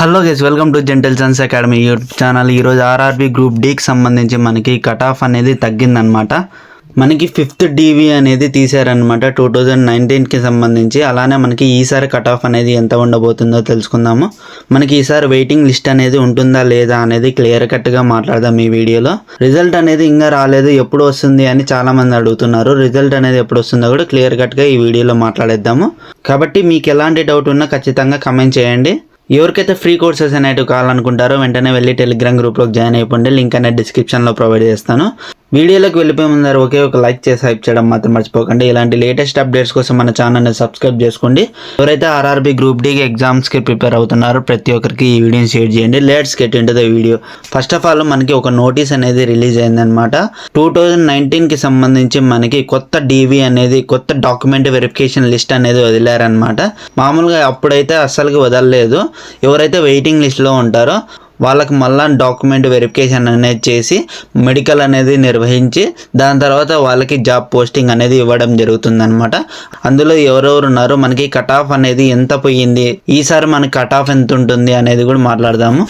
Hello guys, welcome to gentle Sons academy YouTube channel. ఈరోజు RRB group డీకి సంబంధించి మనకి cut off అనేది తగ్గిందనమాట. మనకి 5th DV అనేది తీశారనమాట 2019కి సంబంధించి. అలానే మనకి ఈసారి కట్ ఆఫ్ అనేది ఎంత ఉండబోతుందో తెలుసుకుందాము. మనకి ఈసారి వెయిటింగ్ లిస్ట్ అనేది ఉంటుందా లేదా అనేది క్లియర్ కట్గా మాట్లాడదాం ఈ వీడియోలో. రిజల్ట్ అనేది ఇంకా రాలేదు, ఎప్పుడు వస్తుంది అని చాలామంది అడుగుతున్నారు. రిజల్ట్ అనేది ఎప్పుడు వస్తుందో కూడా క్లియర్ కట్గా ఈ వీడియోలో మాట్లాడేద్దాము. కాబట్టి మీకు ఎలాంటి డౌట్ ఉన్నా ఖచ్చితంగా కమెంట్ చేయండి. ఎవరికైతే ఫ్రీ కోర్సెస్ అనేటివి కావాలనుకుంటారో వెంటనే వెళ్ళి టెలిగ్రామ్ గ్రూప్లోకి జాయిన్ అయిపోండి. లింక్ అనేది డిస్క్రిప్షన్లో ప్రొవైడ్ చేస్తాను. వీడియోలోకి వెళ్ళిపోయే ముందర ఒకే ఒక లైక్ చేసి హైప్ చేయడం మాత్రం మర్చిపోకండి. ఇలాంటి లేటెస్ట్ అప్డేట్స్ కోసం మన ఛానల్ని సబ్స్క్రైబ్ చేసుకోండి. ఎవరైతే ఆర్ఆర్బీ గ్రూప్ డి ఎగ్జామ్స్కి ప్రిపేర్ అవుతున్నారో ప్రతి ఒక్కరికి ఈ వీడియోని షేర్ చేయండి. Let's get into the video. First of all మనకి ఒక నోటీస్ అనేది రిలీజ్ అయిందనమాట. 2019కి సంబంధించి మనకి కొత్త DV అనేది, కొత్త డాక్యుమెంట్ వెరిఫికేషన్ లిస్ట్ అనేది వదిలారనమాట. మామూలుగా అప్పుడైతే అస్సలకి వదలలేదు. ఎవరైతే వెయిటింగ్ లిస్ట్లో ఉంటారో వాళ్ళకి మళ్ళీ డాక్యుమెంట్ వెరిఫికేషన్ అనేది చేసి మెడికల్ అనేది నిర్వహించి దాని తర్వాత వాళ్ళకి జాబ్ పోస్టింగ్ అనేది ఇవ్వడం జరుగుతుందన్నమాట. అందులో ఎవరెవరు ఉన్నారో, మనకి కట్ ఆఫ్ అనేది ఎంత పోయింది, ఈసారి మనకి కట్ ఆఫ్ ఎంత ఉంటుంది అనేది కూడా మాట్లాడదాము.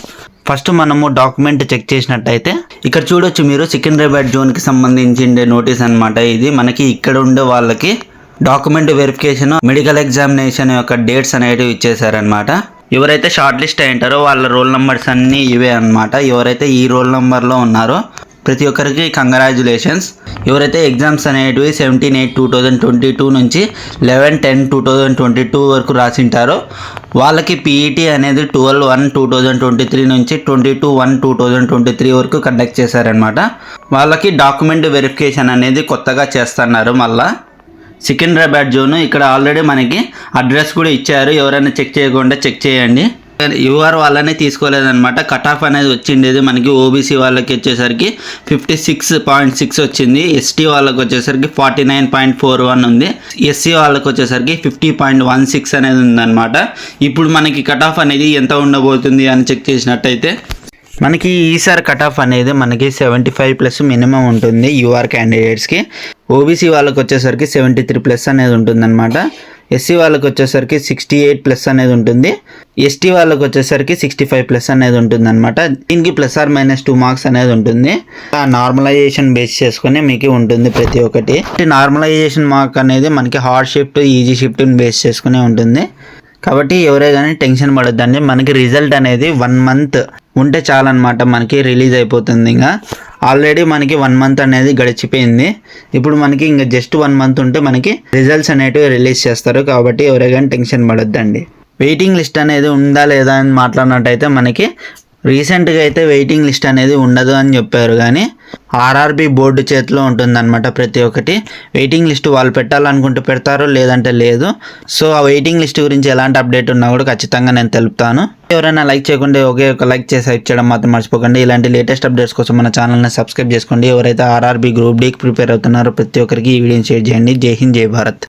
ఫస్ట్ మనము డాక్యుమెంట్ చెక్ చేసినట్టయితే ఇక్కడ చూడొచ్చు మీరు, సికింద్రాబాద్ జోన్కి సంబంధించి నోటీస్ అనమాట. ఇది మనకి ఇక్కడ ఉండే వాళ్ళకి డాక్యుమెంట్ వెరిఫికేషన్, మెడికల్ ఎగ్జామినేషన్ యొక్క డేట్స్ అనేవి ఇచ్చేసారనమాట. ఎవరైతే షార్ట్ లిస్ట్ అయ్యింటారో వాళ్ళ రోల్ నెంబర్స్ అన్నీ ఇవే అనమాట. ఎవరైతే ఈ రోల్ నెంబర్లో ఉన్నారో ప్రతి ఒక్కరికి కంగ్రాచ్యులేషన్స్. ఎవరైతే ఎగ్జామ్స్ అనేటివి 17/8/2022 నుంచి 11/10/2022 వరకు రాసింటారో వాళ్ళకి PET అనేది 12/1/2023 నుంచి 22/1/2023 వరకు కండక్ట్ చేశారనమాట. వాళ్ళకి డాక్యుమెంట్ వెరిఫికేషన్ అనేది కొత్తగా చేస్తున్నారు. మళ్ళీ సికింద్రాబాద్ జోన్ ఇక్కడ ఆల్రెడీ మనకి అడ్రస్ కూడా ఇచ్చారు. ఎవరైనా చెక్ చేయకుండా చెక్ చేయండి. యూఆర్ వాళ్ళనే తీసుకోలేదన్నమాట. కట్ ఆఫ్ అనేది వచ్చిండేది మనకి OBC వాళ్ళకి వచ్చేసరికి 56.6 వచ్చింది. ST వాళ్ళకి వచ్చేసరికి 49.41 ఉంది. SC వాళ్ళకి వచ్చేసరికి 50.16 అనేది ఉందన్నమాట. ఇప్పుడు మనకి కట్ ఆఫ్ అనేది ఎంత ఉండబోతుంది అని చెక్ చేసినట్టయితే మనకి ఈసారి కట్ ఆఫ్ అనేది మనకి 75+ మినిమం ఉంటుంది UR క్యాండిడేట్స్కి. OBC వాళ్ళకి వచ్చేసరికి 73+ అనేది ఉంటుందన్నమాట. SC వాళ్ళకి వచ్చేసరికి 68+ అనేది ఉంటుంది. ST వాళ్ళకి వచ్చేసరికి 65+ అనేది ఉంటుందన్నమాట. దీనికి +or-2 మార్క్స్ అనేది ఉంటుంది. నార్మలైజేషన్ బేస్ చేసుకుని మీకు ఉంటుంది ప్రతి ఒక్కటి. నార్మలైజేషన్ మార్క్ అనేది మనకి హార్డ్ షిఫ్ట్, ఈజీ షిఫ్ట్ని బేస్ చేసుకుని ఉంటుంది. కాబట్టి ఎవరే కానీ టెన్షన్ పడొద్దండి. మనకి రిజల్ట్ అనేది 1 మంత్ ఉంటే చాలన్నమాట, మనకి రిలీజ్ అయిపోతుంది. ఇంకా ఆల్రెడీ మనకి 1 మంత్ అనేది గడిచిపోయింది. ఇప్పుడు మనకి ఇంకా జస్ట్ 1 మంత్ ఉంటే మనకి రిజల్ట్స్ అనేటివి రిలీజ్ చేస్తారు. కాబట్టి ఎవరే కానీ టెన్షన్ పడొద్దండి. వెయిటింగ్ లిస్ట్ అనేది ఉందా లేదా అని మాట్లాడినట్టయితే మనకి రీసెంట్గా అయితే వెయిటింగ్ లిస్ట్ అనేది ఉండదు అని చెప్పారు. కానీ ఆర్ఆర్బీ బోర్డు చేతిలో ఉంటుందన్నమాట ప్రతి ఒక్కటి. వెయిటింగ్ లిస్ట్ వాళ్ళు పెట్టాలనుకుంటే పెడతారు, లేదంటే లేదు. సో ఆ వెయిటింగ్ లిస్ట్ గురించి ఎలాంటి అప్డేట్ ఉన్నా కూడా ఖచ్చితంగా నేను తెలుపుతాను. ఎవరైనా లైక్ చేయకుండా ఒకే ఒక లైక్ చేసి హైప్ చేయడం మాత్రం మర్చిపోకండి. ఇలాంటి లేటెస్ట్ అప్డేట్స్ కోసం మన ఛానల్ని సబ్స్క్రైబ్ చేసుకోండి. ఎవరైతే ఆర్ఆర్బీ గ్రూప్ డీకి ప్రిపేర్ అవుతున్నారో ప్రతి ఒక్కరికి ఈ వీడియోని షేర్ చేయండి. జై హింద్, జై భారత్.